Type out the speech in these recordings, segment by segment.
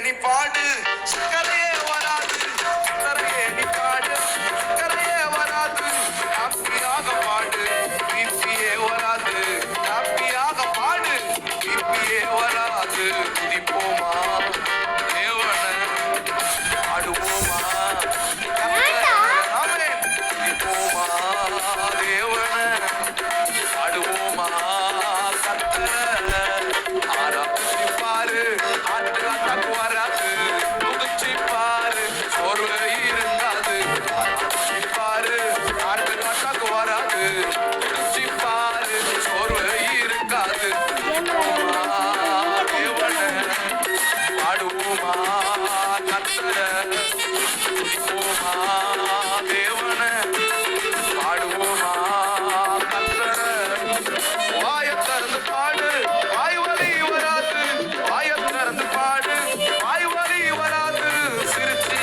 நீ பாடு சக்கரையே வராது சக்கரையே நீ பாடு சக்கரையே வராது ஹாப்பியாக பாடு பிபியே வராது ஹாப்பியாக பாடு பிபியே வராது துதிப்போமா தேவனை ஆடுவோமா ஆமென் துதிப்போமா தேவனை ஆடுவோமா கர்த்தரை ஆராதிச்சு பாரு ஆட்டுக்கு வராது துதிச்சு பாரு சோர்வு இருக்காது ஆராதிச்சு பாரு ஆட்டுக்கு வராது துதிச்சு பாரு சோர்வு இருக்காது தேவனை ஆடுவோமா கர்த்தரை துதிப்போமா தேவனை ஆடுவோமா கர்த்தரை வாயை திறந்து பாடு வாய் வலி வராது வாயை திறந்து பாடு வாய் வலி வராது சிரிச்சு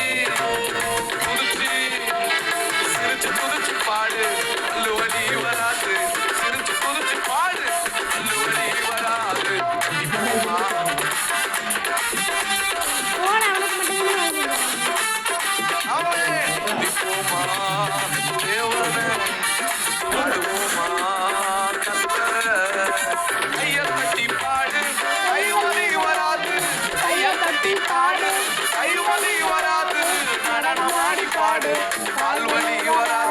குதிச்சு பாடு பல்லு வலி வராது சிரிச்சு குதிச்சு பாடு பல்லு வலி வராது துதிப்போமா தேவனை ஆடுவோமா கர்த்தரை கையை தட்டி பாடு கை வலி வராது கையை தட்டி பாடு கை வலி வராது நடனமாடி பாடு கால் வலி வராது